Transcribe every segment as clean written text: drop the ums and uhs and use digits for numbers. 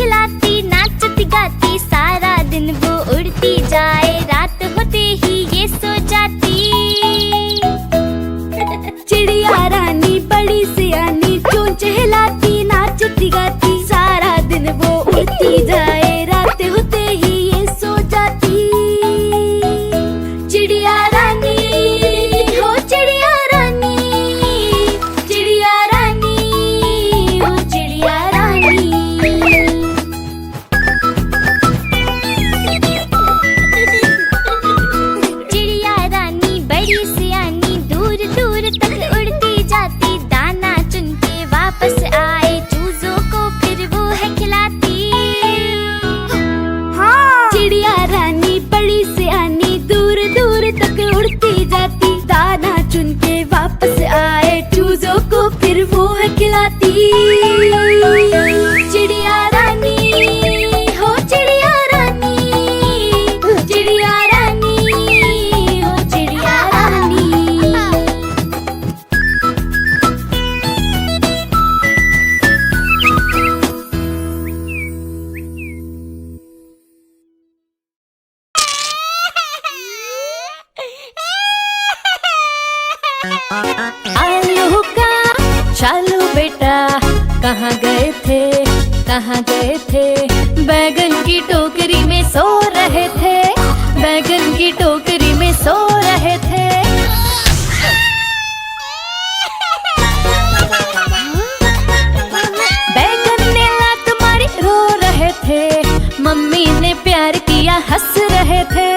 चहलाती नाचती गाती, सारा दिन वो उड़ती जाए, रात होते ही ये सो जाती। चिड़िया रानी बड़ी सियानी, चोंच हिलाती नाचती गाती, सारा दिन वो उड़ती जाए, रात होते ही ये सो जाती। चिड़िया रानी हो चिड़िया रानी, चिड़िया रानी हो चिड़िया रानी। चिड़िया रानी बड़ी सियानी, दूर दूर तक उड़ती जाती, दाना चुन के वापस आए, चूजों को फिर वो है खिलाती। हाँ। चिड़िया रानी बड़ी सियानी, दूर दूर तक उड़ती जाती, दाना चुन के वापस आए, चूजों को फिर वो है खिलाती। चिड़िया रानी हो चिड़िया रानी, चिड़िया रानी हो चिड़िया रानी। आलू का चालू बेटा, कहाँ गए थे कहाँ गए थे, बैगन की टोकरी में सो रहे थे, बैगन की टोकरी में सो रहे थे। बैगन ने लात मारी रो रहे थे, मम्मी ने प्यार किया हंस रहे थे।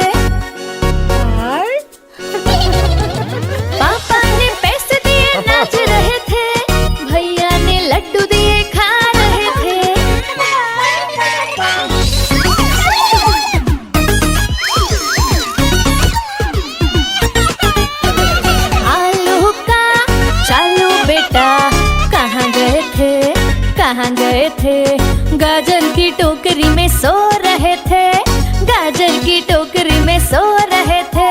पापा ने पैसे दिए नाच रहे थे, भैया ने लड्डू दिए खा रहे थे। आलू का चालू बेटा, कहाँ गए थे कहाँ गए थे, गाजर की टोकरी में सो रहे थे, गाजर की टोकरी में सो रहे थे।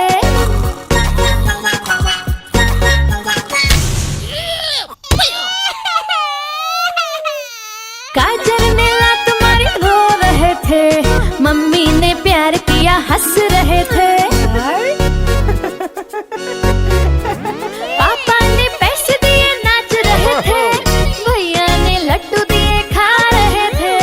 गाजर ने लात मारी रो रहे थे, मम्मी ने प्यार किया हंस रहे थे। पापा ने पैसे दिए नाच रहे थे, भैया ने लड्डू दिए खा रहे थे।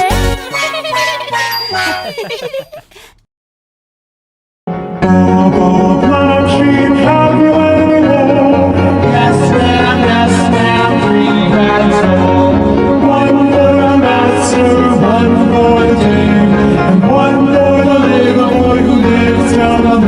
One for the king, and one for the little boy who lives down on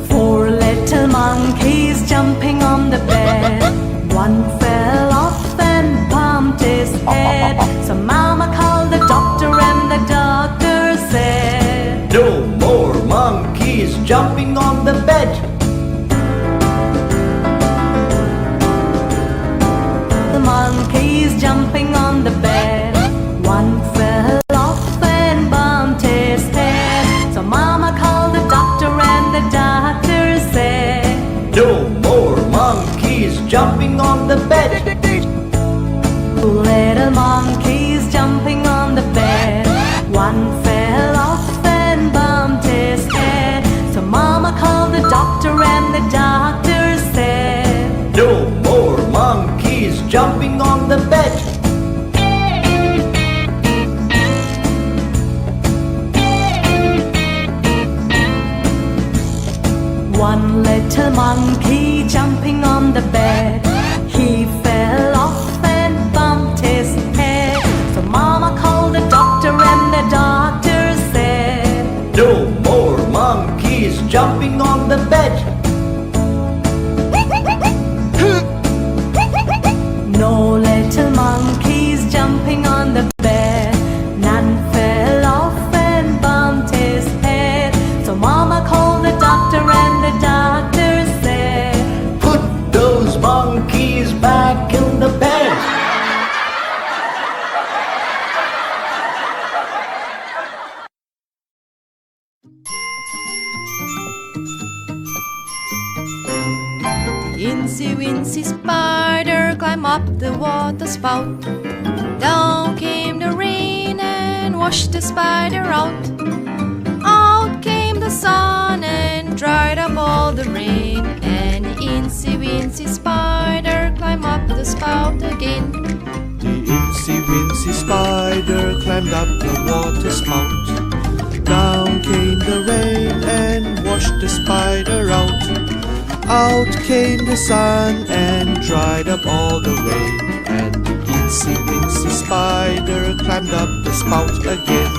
Four little monkeys jumping on the bed. One fell off and bumped his head. So Mama called the doctor and the doctor said, "No more monkeys jumping on the bed." The monkeys jumping on the bed. One fell off and bumped his head. So Mama called the doctor and the doctor said, "No more monkeys jumping on the bed." Two little monkeys jumping on the bed. One fell off and bumped his head. So Mama called the doctor and the doctor said, "No more monkeys jumping on the bed." One little monkey jumping on the bed. He fell off and bumped his head. So Mama called the doctor and the doctor said, "No more monkeys jumping on the bed." No little monkeys jumping on the bed. None fell off and bumped his head. So Mama called the doctor and the doctor said, "Put those monkeys back in the bed." Incy Wincy Spider climbed up the water spout. Down came the rain and washed the spider out. Out came the sun and dried up all the rain. And the Incy Wincy Spider climbed up the spout again. The Incy Wincy Spider climbed up the water spout. Down came the rain and washed the spider out. Out came the sun and dried up all the rain. And the Incy Wincy Spider climbed up the spout again.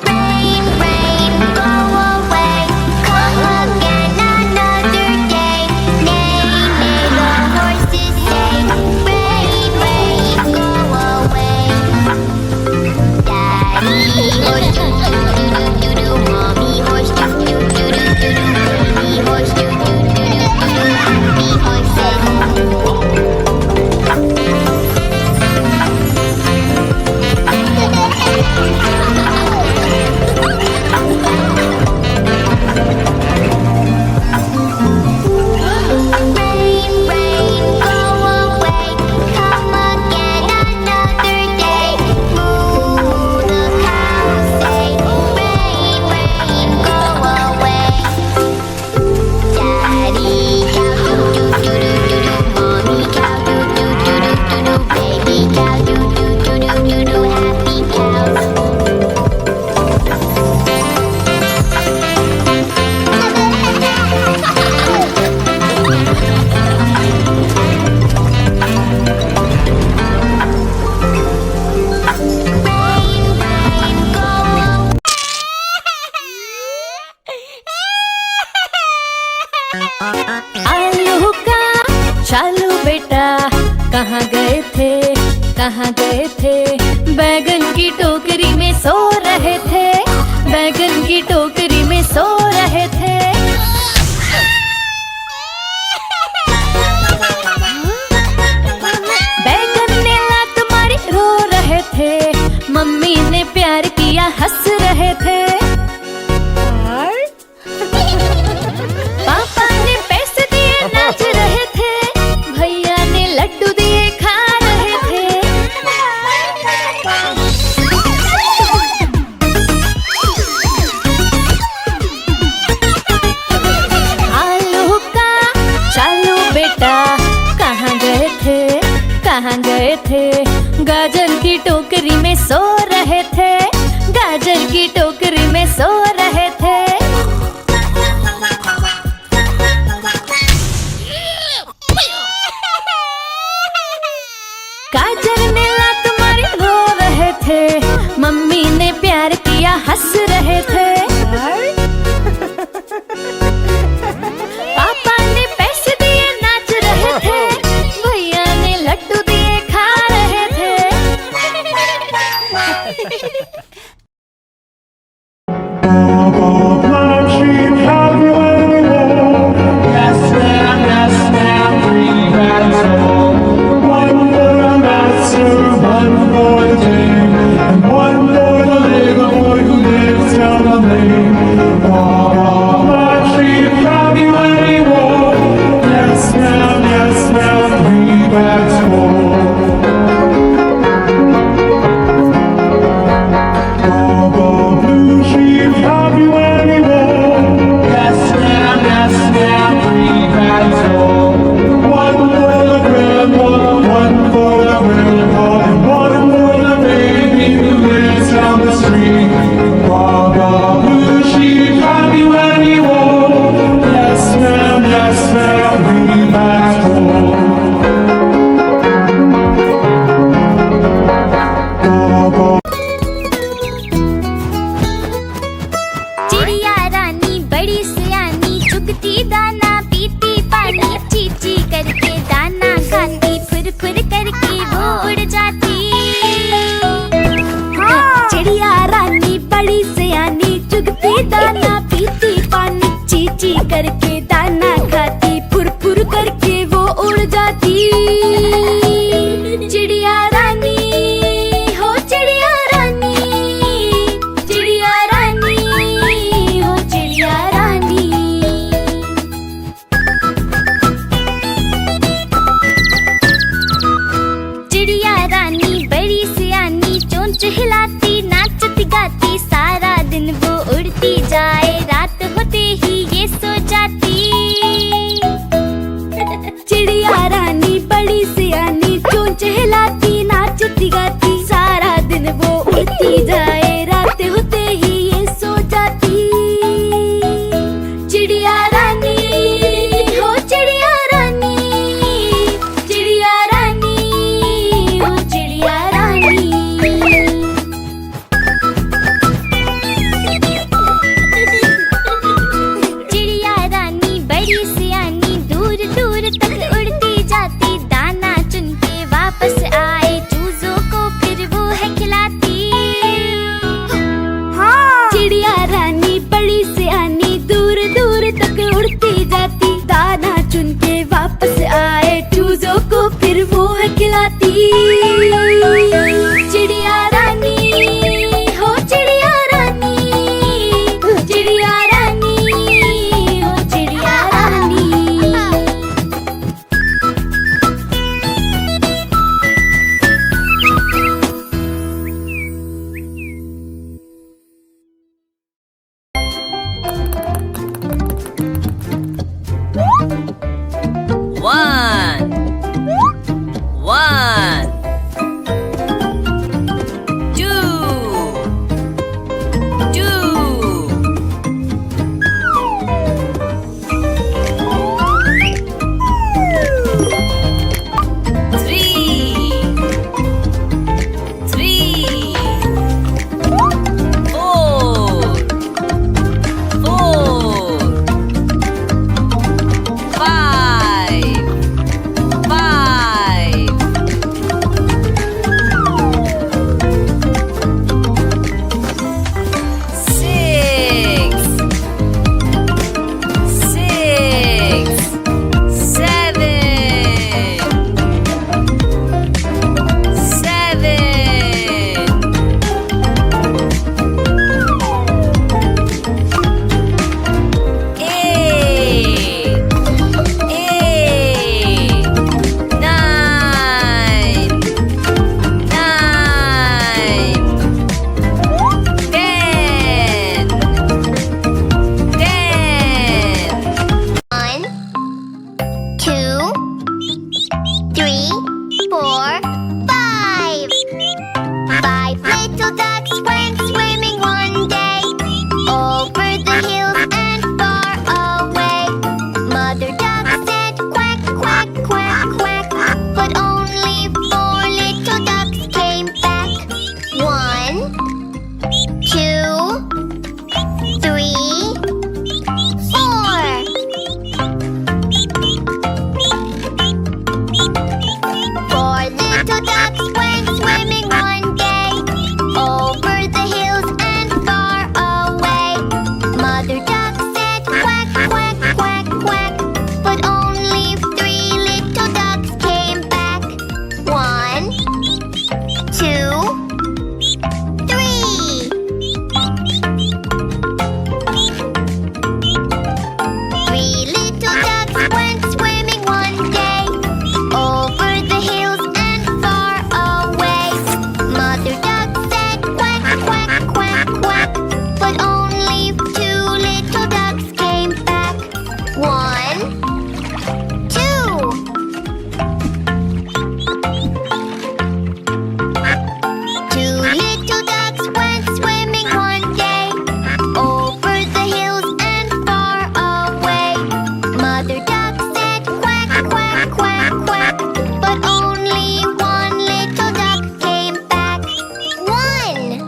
Rain, rain, go away. Come again another day. Neigh, neigh, the horses say. Rain, rain, go away. Daddy horse, doo doo doo doo doo. Mommy horse, doo doo doo doo doo. Baby horse, doo doo doo doo doo. Happy horses. Rain, rain, go away. Come again another day. Moo, moo, the cows say. Rain, rain, go away. Daddy cow, doo doo doo doo doo doo. Mommy cow, doo doo doo doo doo doo. Baby cow, doo doo doo doo doo doo. Happy cows. Rain, rain, go away. आलू का चालू बेटा कहाँ गए थे कहाँ गए थे बैगन की टोकरी में सो रहे थे बैगन की टोकरी में सो रहे थे बैगन ने लात मारी रो रहे थे मम्मी ने प्यार किया हंस रहे थे पापा ने पैसे दिए नाच रहे थे भैया ने लड्डू दिए खा रहे थे आलू का चालू बेटा कहाँ गए थे गाजर की टोकरी में सो रहे थे गाजर की टोकरी में सो रहे थे हंस रहे थे। पापा ने पैसे दिए नाच रहे थे, भैया ने लड्डू दिए खा रहे थे। चिड़िया रानी बड़ी सियानी, चुगती दाना पीती पानी, चींची करके दाना खाती, फुर फुर करके वो उड़ जाती। चिड़िया रानी बड़ी सियानी, चुगती दाना पीती पानी, चींची करके दाना खाती, फुर फुर करके वो उड़ जाती। चिड़िया रानी हो चिड़िया रानी, चिड़िया रानी हो चिड़िया रानी। चिड़िया रानी बड़ी सियानी, चोंच हिलाती नाचती गाती, सारा दिन वो उड़ती जाए, रात होते ही ये सो जाती। चिड़िया रानी बड़ी सियानी, चोंच हिलाती नाचती गाती, सारा दिन वो उड़ती जाए, रात होते ही ये सो जाती। चिड़िया रानी हो चिड़िया रानी, चिड़िया रानी हो चिड़िया रानी। चिड़िया रानी बड़ी सियानी, दूर दूर तक उड़ती जाती, दाना चुन के वापस आए, चूजों को फिर वो है खिलाती। चिड़िया रानी बड़ी सियानी, दूर दूर तक उड़ती जाती, दाना चुन के वापस आए, चूजों को फिर वो है खिलाती। चिड़िया रानी हो चिड़िया रानी, चिड़िया रानी हो चिड़िया रानी। One, one, two, two, three, three, four, four, five. went swimming one day over the hills and far away. Mother duck said quack, quack, quack, quack, but only two little ducks came back. One, two. Two little ducks went swimming one day over the hills and far away. Mother duck said quack, quack, quack, quack, but only one little duck came back. One.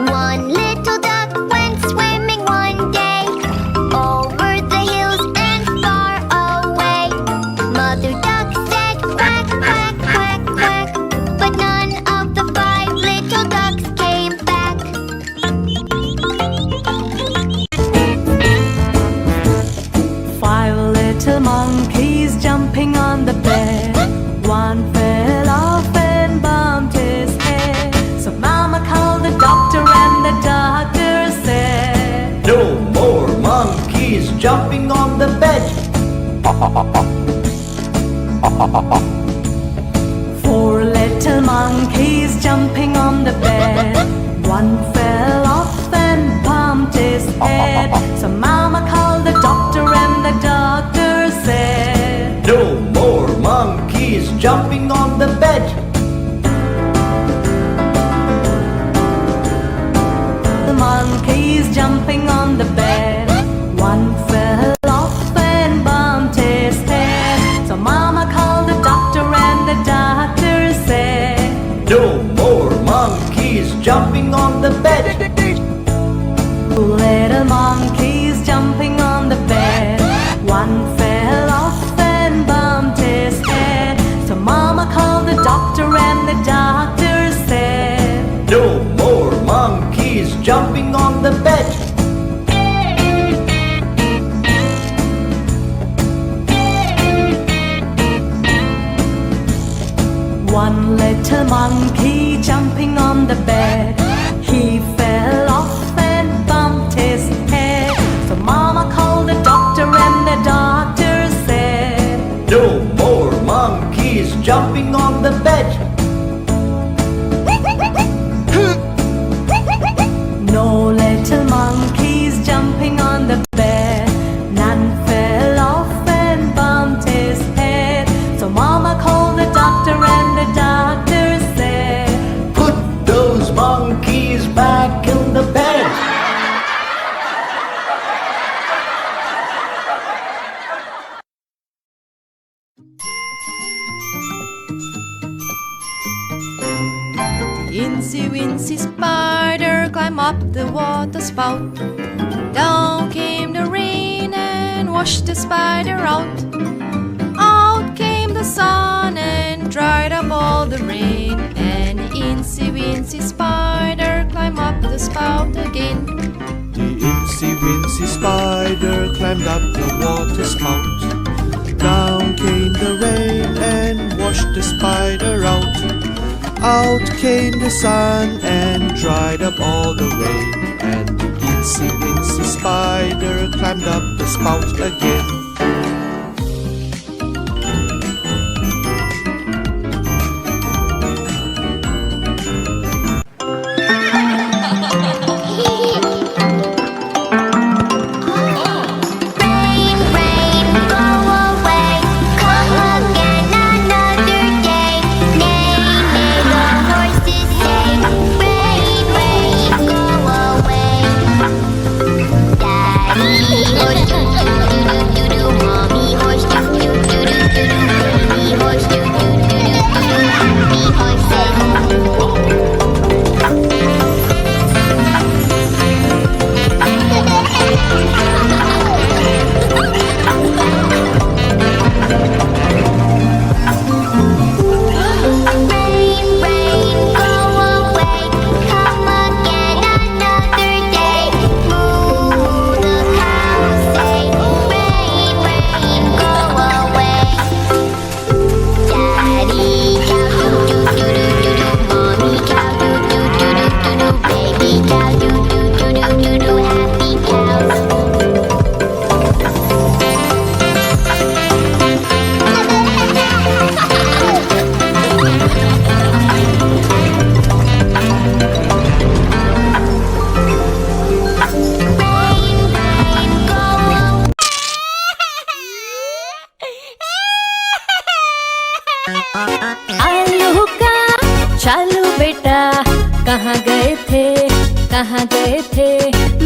One little duck went swimming one day over the hills and far away. Mother duck said quack, quack, quack, quack, but none of the five little ducks came back. Five little monkeys jumping on the bed. One fell off and bumped his head. So Mama called the doctor and the doctor said, No more monkeys jumping on the bed. Four little monkeys jumping on the bed. One fell off and bumped his head. So Mama called the doctor and the doctor said, No more monkeys jumping on the bed. The monkeys jumping on the bed. One fell off and bumped his head. So Mama called the doctor and the doctor said, No more monkeys jumping on the bed. Two little monkeys jumping on the bed. One fell off and bumped his head. So Mama called the doctor and the doctor said, No more monkeys jumping on the bed. One little monkey jumping on the bed. He fell off and bumped his head. So Mama called the doctor and the doctor said, No more monkeys jumping on the bed. No little monkeys jumping on the bed. None fell off and bumped his head. So Mama called the doctor and the doctor said, Put those monkeys back in the bed. Incy Wincy Spider climbed up the water spout. Down came the rain and washed the spider out. Out came the sun and dried up all the rain. And Incy Wincy Spider climbed up the spout again. The Incy Wincy Spider climbed up the water spout. Down came the rain and washed the spider out. Out came the sun and dried up all the rain. And the Incy Wincy Spider climbed up the spout again. Rain, rain, go away. Come again another day. Neigh, neigh, the horses say. Rain, rain, go away. Daddy, oh, do, do, do, do, do, do,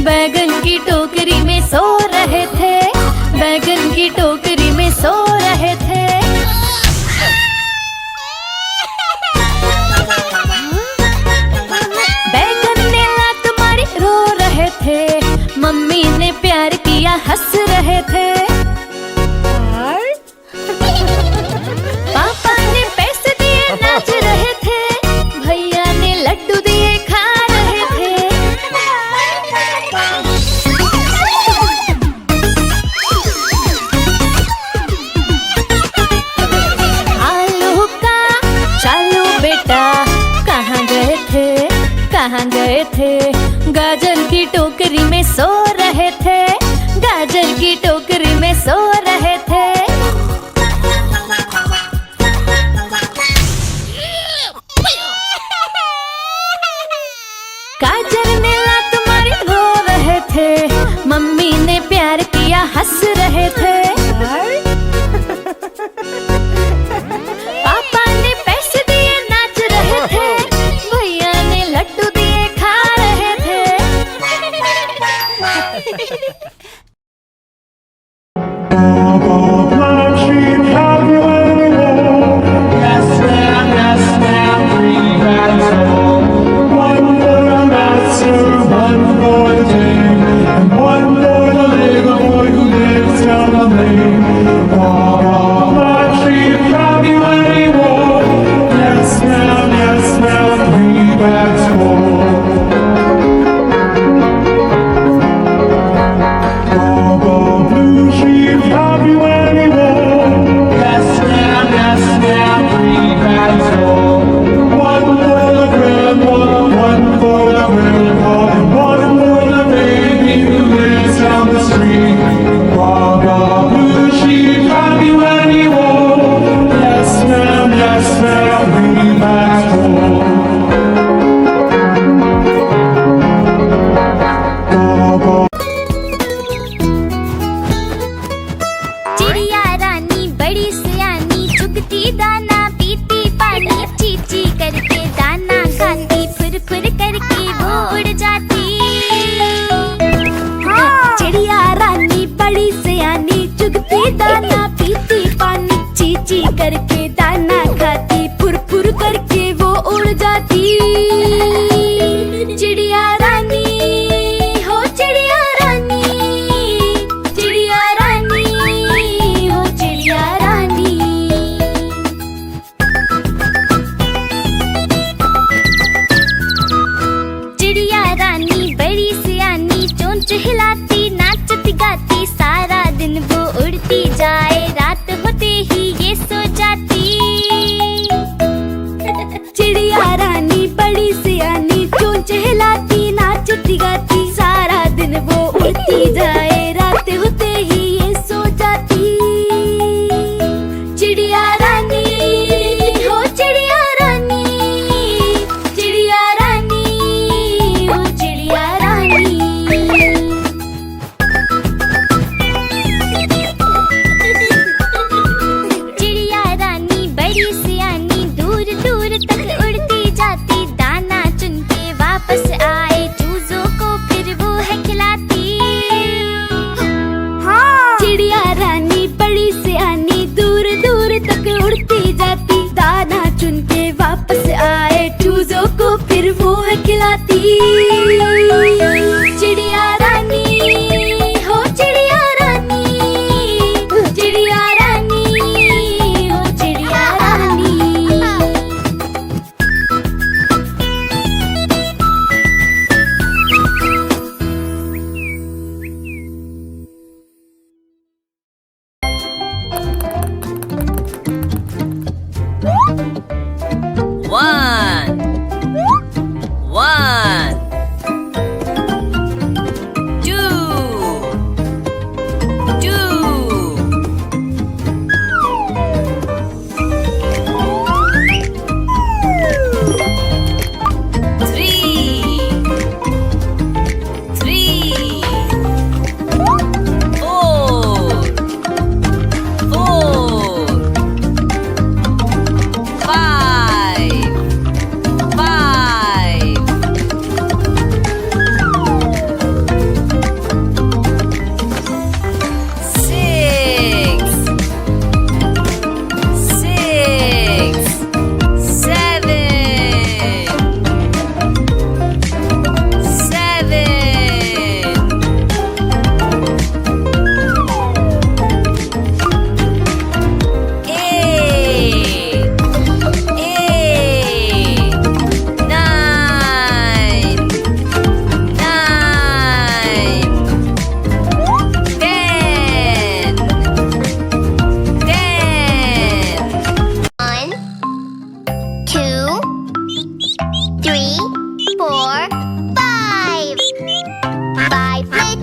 बैगन की टोकरी में सो रहे थे, बैगन की टोकरी में सो रहे थे। बैगन ने लात मारी रो रहे थे, मम्मी ने प्यार किया हंस रहे थे। पापा ने पैसे दिए नाच रहे थे, भैया ने लड्डू दिए खा रहे थे। आलू का चालू बेटा कहाँ गए थे, कहाँ गए थे? गाजर की टोकरी में सो रहे थे, गाजर की टोकरी में सो रहे थे। गाजर ने लात मारी रो रहे थे, मम्मी ने प्यार किया हंस रहे थे। पापा ने पैसे दिए नाच रहे थे, भैया ने लड्डू दिए खा रहे थे। चिड़िया रानी बड़ी सयानी, चुगती दाना पीती पानी, चींची करके दाना खाती, फुर फुर करके वो उड़ जाती। चिड़िया रानी बड़ी सयानी, चुगती दाना पीती पानी, चींची करके दाना खाती, फुर फुर करके वो उड़ जाती। चिड़िया रानी हो चिड़िया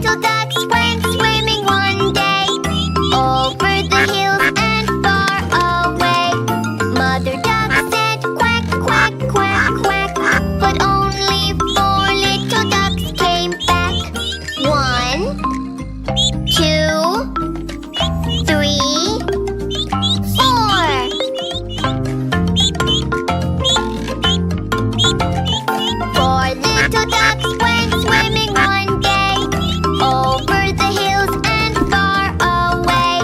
little ducks went swimming one day over the hills and far away. Mother duck said quack, quack, quack, quack, but only 4 little ducks came back. 1, 2, 3, 4. 4 little ducks went swimming one day over the hills and far away.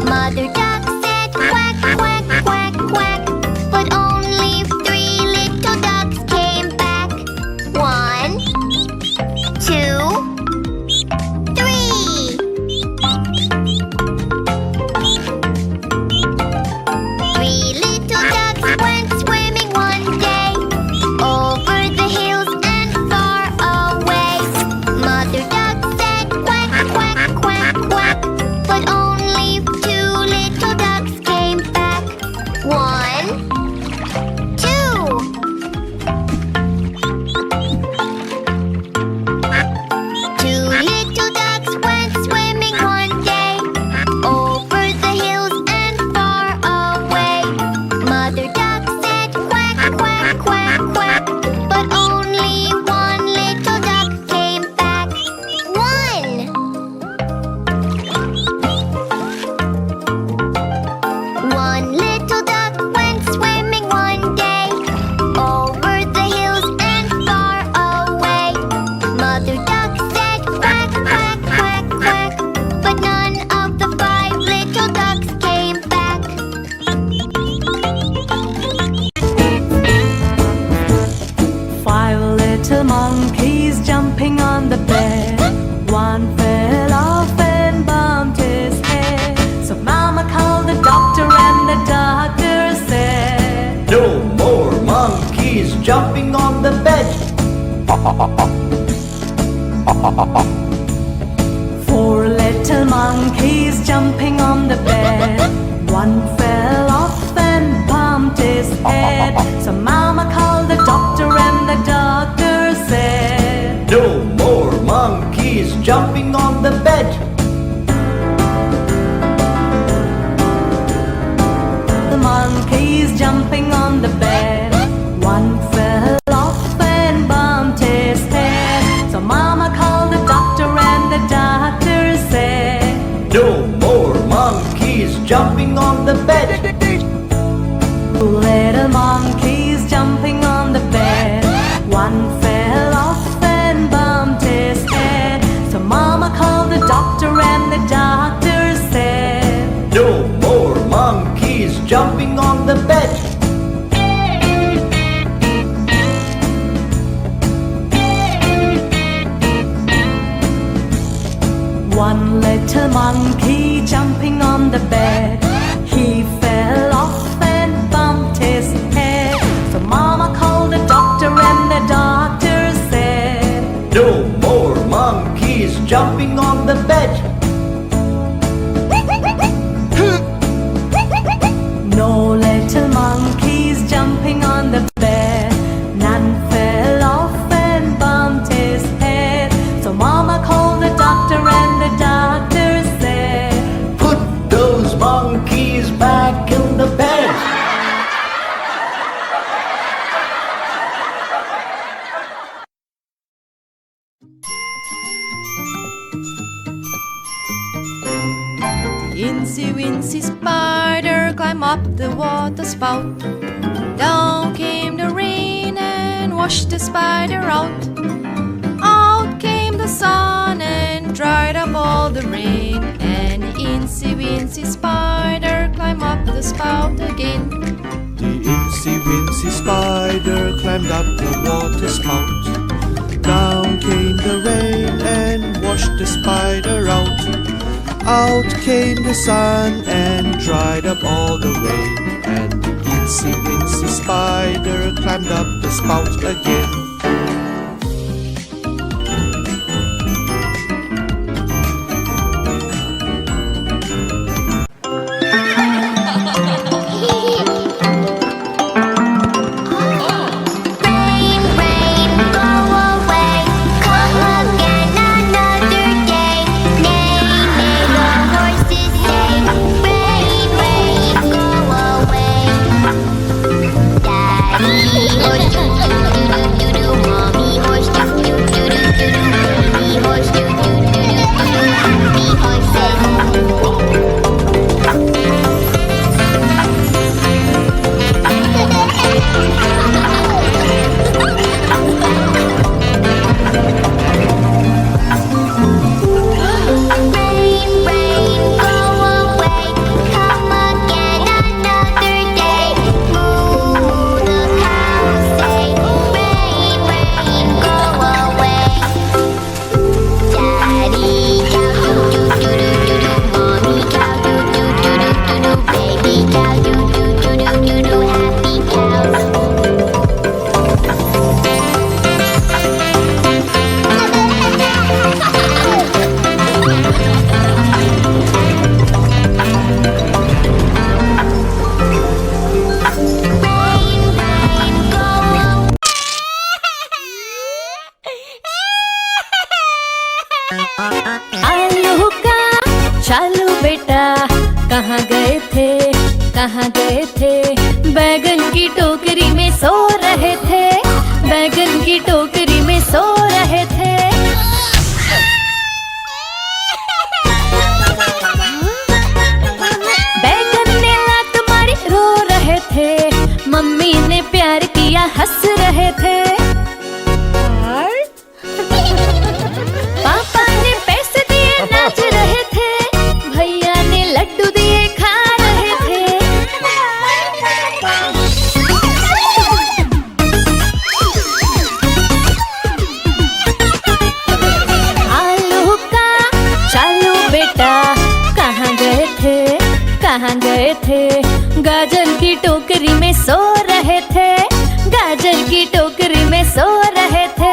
Mother duck said quack, quack, quack, quack, but only 3 little ducks came back. 1, 2, 3. 3 little ducks went swimming one day over the hills and far away. Mother duck said quack, quack, quack, quack, but only 2 little ducks came back. 1, 2. 2 little ducks went swimming one day over the hills and far away. Mother duck said quack, quack, quack, quack, but only 1 little duck came back. 1. 1 little duck went swimming one day over the hills and far away. Mother duck said quack, quack, quack, quack, but none of the 5 little ducks came back. 5 little monkeys jumping on the bed. One fell off and bumped his head. So Mama called the doctor and the doctor said, No more monkeys jumping on the bed. 4 little monkeys jumping on the bed. One fell off and bumped his head. So Mama called the doctor and the doctor said, No more monkeys jumping on the bed. The monkeys jumping on the bed. One fell off and bumped his head. So Mama called the doctor and the doctor said, No more monkeys jumping on the bed. 2 little monkeys jumping on the bed. One fell off and bumped his head. So Mama called the doctor and the doctor said, No more monkeys jumping on the bed. 1 little monkey jumping on the bed. He fell off and bumped his head. So Mama called the doctor and the doctor said, No more monkeys jumping on the bed. No little monkeys jumping on the bed. None fell off and bumped his head. So Mama called the doctor and the doctor said, Put those monkeys back in the bed. Incy Wincy Spider climbed up the water spout. Down came the rain and washed the spider out. Out came the sun and dried up all the rain. And Incy Wincy Spider climbed up the spout again. The Incy Wincy Spider climbed up the water spout. Down came the rain and washed the spider out. Out came the sun and dried up all the rain. And the Incy Wincy Spider climbed up the spout again. Rain, rain, go away. Come again another day. आलू का चालू बेटा कहाँ गए थे, कहाँ गए थे? बैगन की टोकरी में सो रहे थे, बैगन की टोकरी में सो रहे थे। बैगन ने लात मारी रो रहे थे, मम्मी ने प्यार किया हंस रहे थे। पापा ने पैसे दिए नाच रहे थे, भैया ने लड्डू दिए खा रहे थे। आलू का चालू बेटा कहाँ गए थे, कहाँ गए थे? गाजर की टोकरी में सो रहे थे, गाजर की टोकरी में सो रहे थे।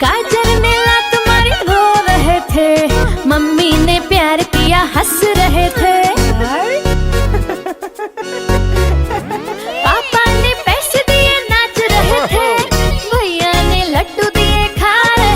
गाजर ने लात मारी रो रहे थे, मम्मी ने प्यार किया हंस रहे थे। पापा ने पैसे दिए नाच रहे थे, भैया ने लड्डू दिए खा रहे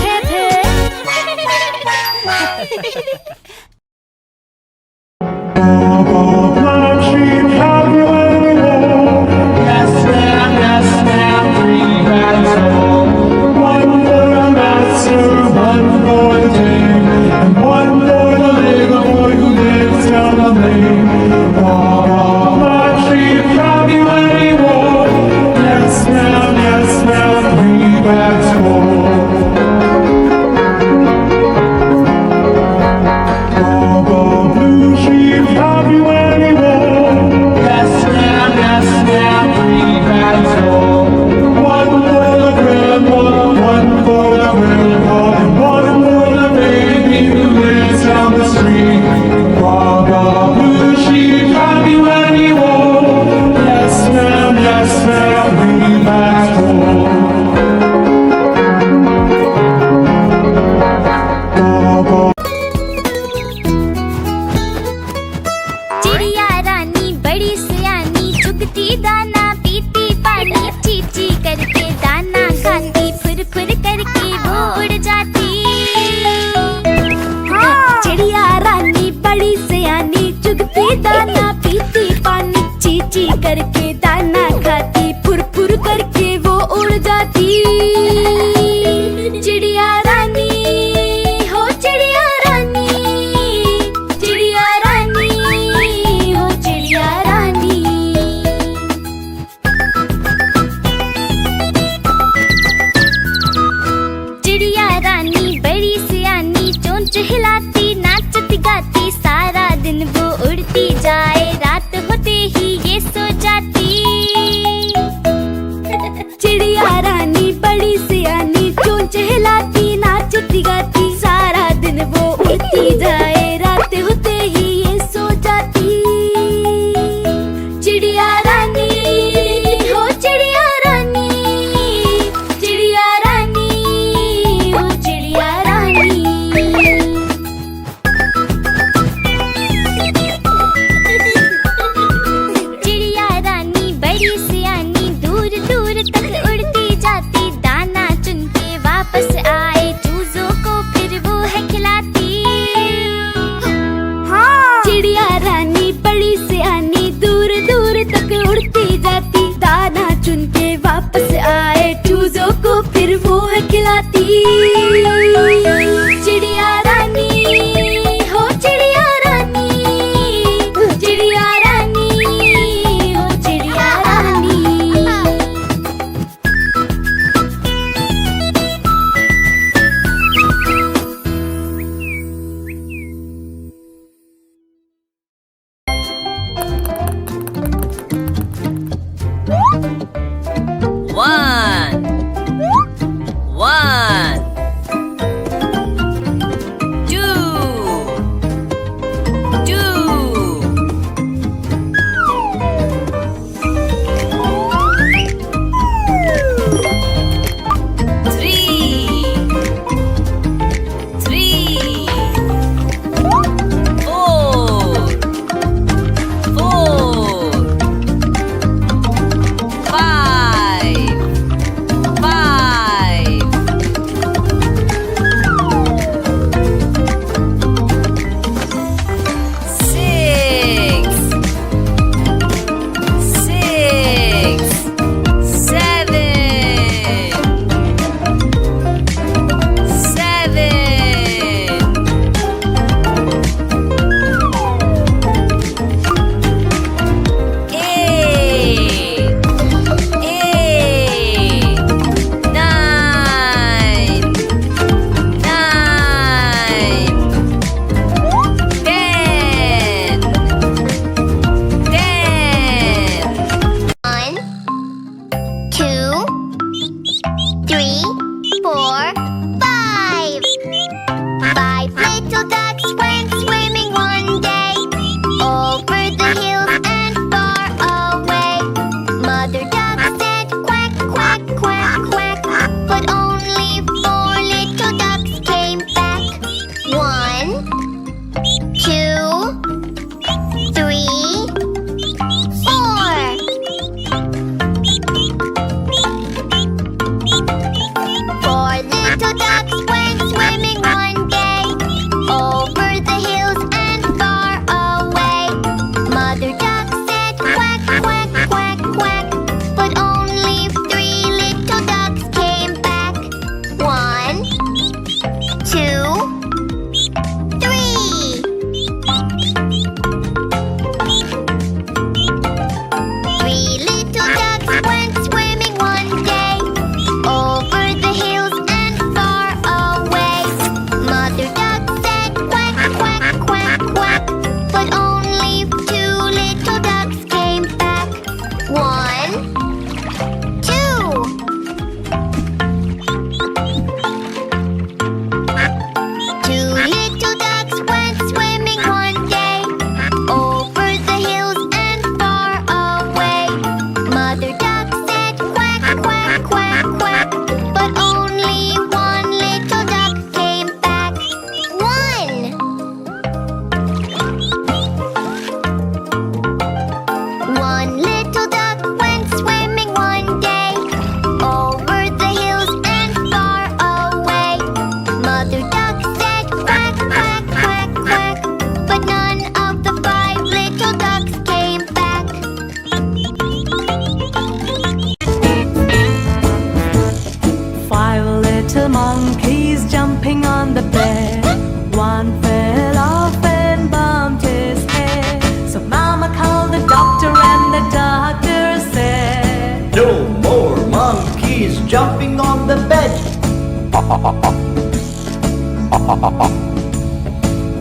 No more monkeys jumping on the bed.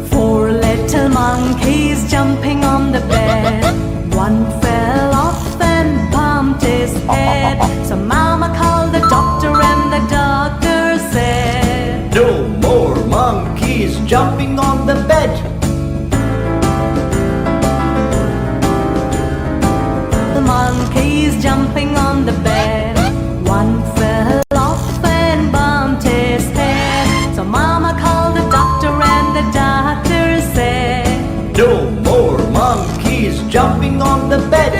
4 little monkeys jumping on the bed. One fell off and bumped his head. So Mama called the doctor and the doctor said, No more monkeys jumping on the bed. The monkeys jumping on the bed. One fell off and bumped his head. So Mama called the doctor and the doctor said, No more monkeys jumping on the bed.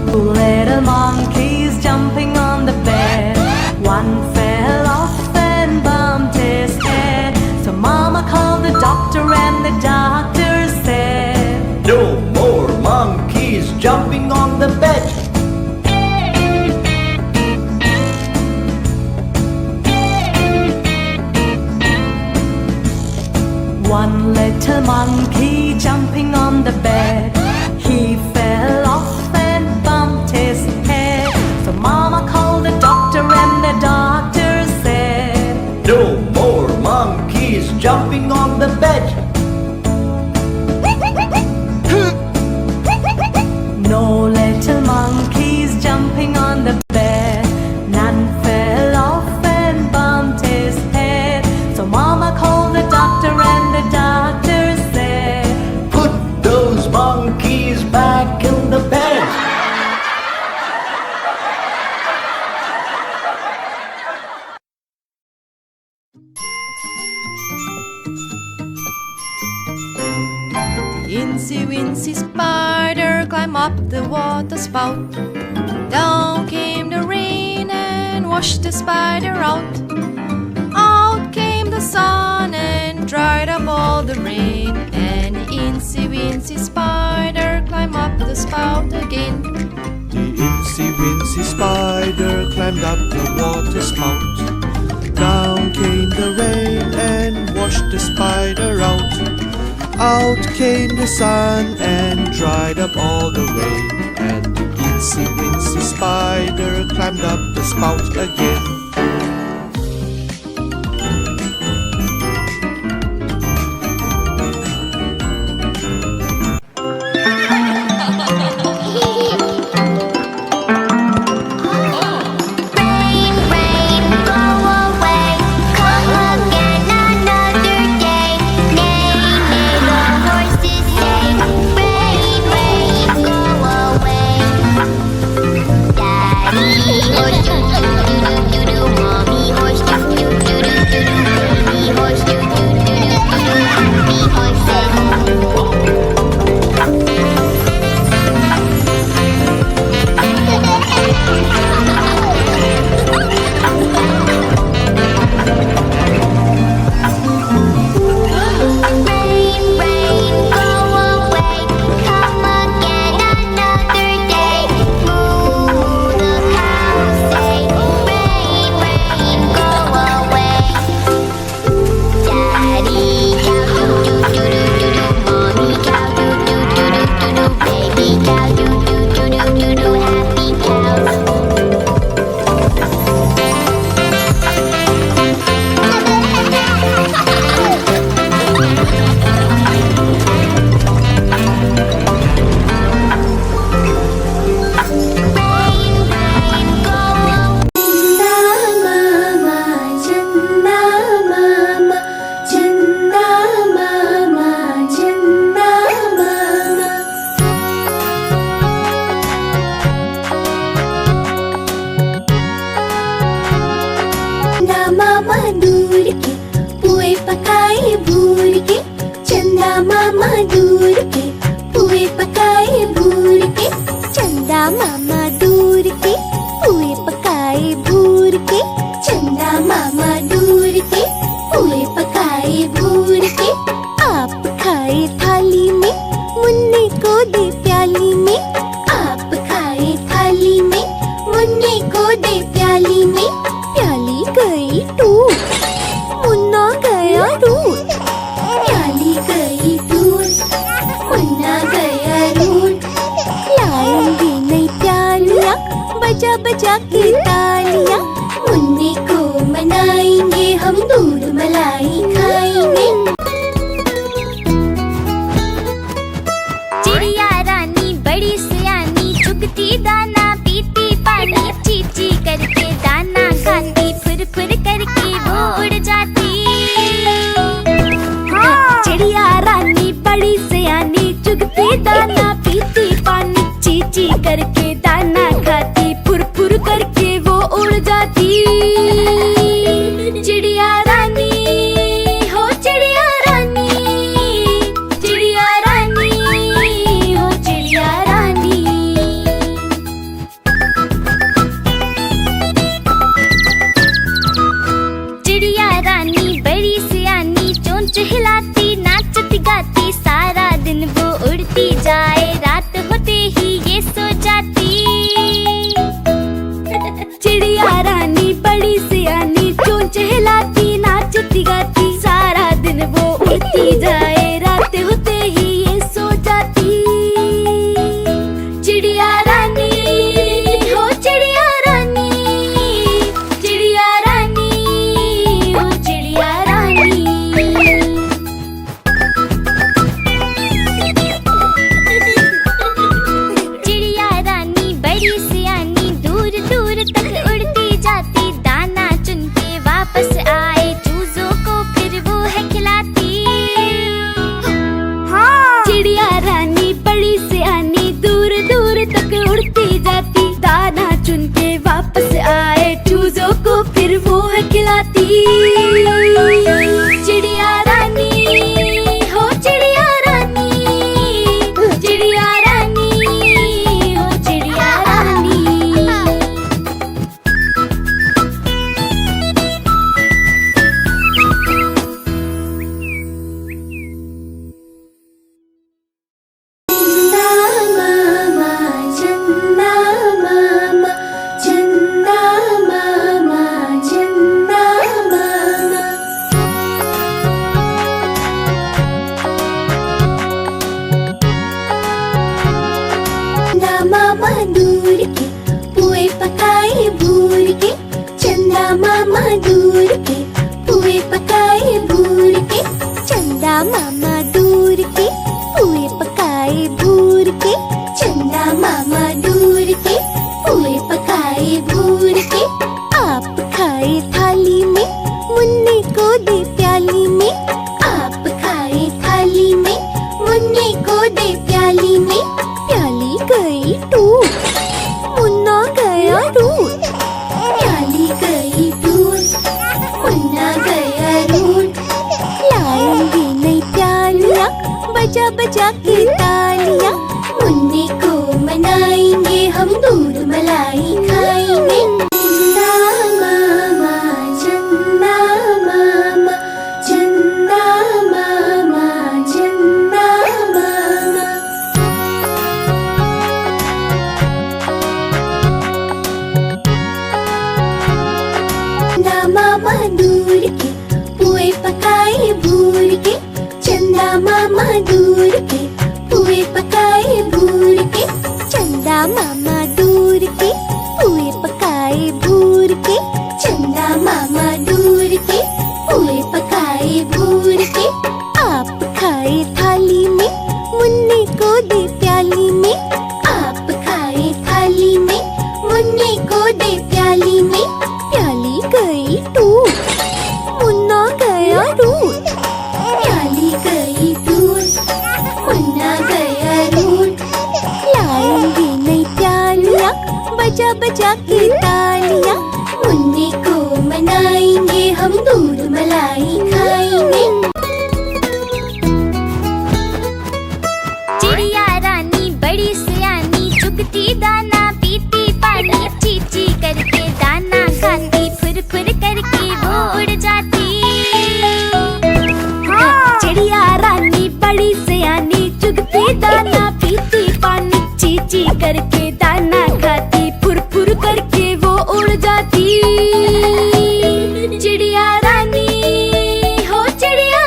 2 little monkeys jumping on the bed. One fell off and bumped his head. So Mama called the doctor and the doctor said, No more monkeys jumping on the bed. One little monkey jumping on the bed. He fell off and bumped his head. So Mama called the doctor and the doctor said, No more monkeys jumping on the bed. No little monkeys jumping on the bed. None fell off and bumped his head. So Mama called the doctor and the doctor said, Put those monkeys back in the bed. Incy Wincy Spider climbed up the water spout. Down came the rain and washed the spider out. Out came the sun and dried up all the rain. And Incy Wincy Spider climbed up the spout again. The Incy Wincy Spider climbed up the water spout. Down came the rain and washed the spider out. Out came the sun and dried up all the rain. And the Incy Wincy Spider climbed up the spout again. Rain, rain, go away. Come again another day. Neigh, neigh, the horses say. Rain, rain, go away. Daddy, oh, do, do, do, do, do, do. तालियां, बजा बजा के तालियां। मुन्नी को मनाएंगे हम, दूध मलाई खाएंगे। चिड़िया रानी बड़ी सियानी, चुगती दाना पीती पानी, चींची करके दाना खाती, फुर फुर करके वो उड़ जाती। चिड़िया रानी बड़ी सियानी, चुगती दाना पीती पानी, चींची करके दाना खाती, फुर फुर करके वो उड़ जाती। चिड़िया रानी हो चिड़िया रानी, चिड़िया रानी हो चिड़िया रानी। चिड़िया रानी बड़ी सियानी, चोंच हिलाती नाचती गाती, सारा दिन वो उड़ती जाए, रात होते ही ये सो जाती। चिड़िया रानी बड़ी सियानी, चोंच हिलाती नाचती गाती, सारा दिन वो उड़ती जाए, रात होते ही ये सो जाती। चिड़िया रानी हो चिड़िया रानी, चिड़िया रानी हो चिड़िया रानी। चिड़िया रानी बड़ी सियानी, दूर दूर तक उड़ती जाती, दाना चुन के वापस आए, चूजों को फिर वो है खिलाती। चिड़िया रानी बड़ी सियानी, दूर दूर तक उड़ती जाती, दाना चुन के वापस आए, चूजों को फिर वो है खिलाती। चिड़िया रानी हो चिड़िया रानी, चिड़िया रानी हो चिड़िया रानी। चंदा मामा, चंदा मामा, चंदा मामा। चंदा मामा दूर के पुए पकाए भूर के, चंदा मामा दूर के पुए पकाए भूर के, चंदा मामा दूर के पुए पकाए भूर के, चंदा मामा दूर के पुए पकाए भूर के। आप खाए थाली में, मुन्नी को दे प्याली में, आप खाए थाली में, मुन्नी को दे प्याली में, प्याली गई टूट, मुन्ना गया रूट, प्याली गई टूट, मुन्ना गया रूट। लाएंगे नई प्यालियां, बजा बजा के तालियां, मुन्नी को मनाएंगे हम, दूध मलाई खाएंगे। चंदा मामा, चंदा मामा, चंदा मामा, चंदा मामा। चंदा मामा दूर के पुए पकाए भूर के, चंदा मामा दूर के पुए पकाए भूर के, चंदा मामा दूर के पुए पकाए भूर के, चंदा मामा दूर के पुए पकाए भूर के। आप खाए थाली में, मुन्नी को दे प्याली में, आप खाए थाली में, मुन्नी को दे प्याली में, प्याली गई टूट, मुन्ना गया रूट, प्याली गई टूट, मुन्ना गया रूट। लाएंगे नई प्यालियां, बजा बजा के तालियां, मुन्नी को मनाएंगे हम, दूध मलाई खाएंगे। चिड़िया रानी बड़ी सियानी, चुगती दाना पीती पानी, चींची करके दाना खाती, फुर फुर करके वो उड़ जाती। चिड़िया रानी बड़ी सियानी, चुगती दाना पीती पानी, चींची करके दाना खाती, फुर फुर करके वो उड़ जाती। चिड़िया रानी हो चिड़िया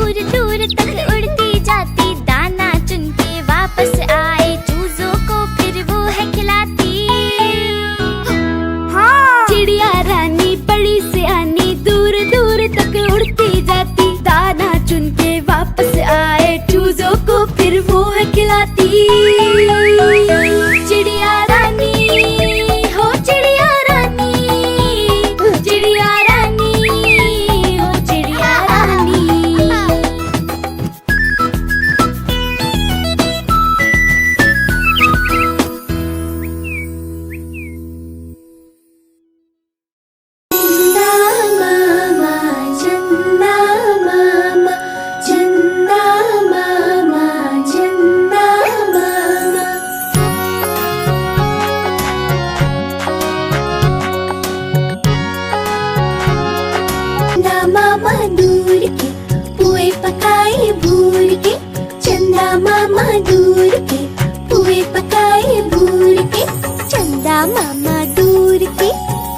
दूर दूर तक उड़ती जाती, दाना चुन के वापस आए, चूजों को फिर वो है खिलाती। हाँ। चिड़िया रानी बड़ी सियानी, दूर दूर तक उड़ती जाती, दाना चुन के वापस आए, चूजों को फिर वो है खिलाती। चिड़िया रानी हो चिड़िया रानी, चिड़िया रानी हो चिड़िया रानी। चंदा मामा, चंदा मामा, चंदा मामा, चंदा मामा दूर के पुए पकाए भूर के, चंदा मामा दूर के पुए पकाए भूर के, चंदा मामा दूर के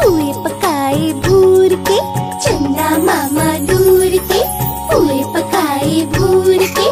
पुए पकाए भूर के, चंदा मामा दूर के पुए पकाए भूर के।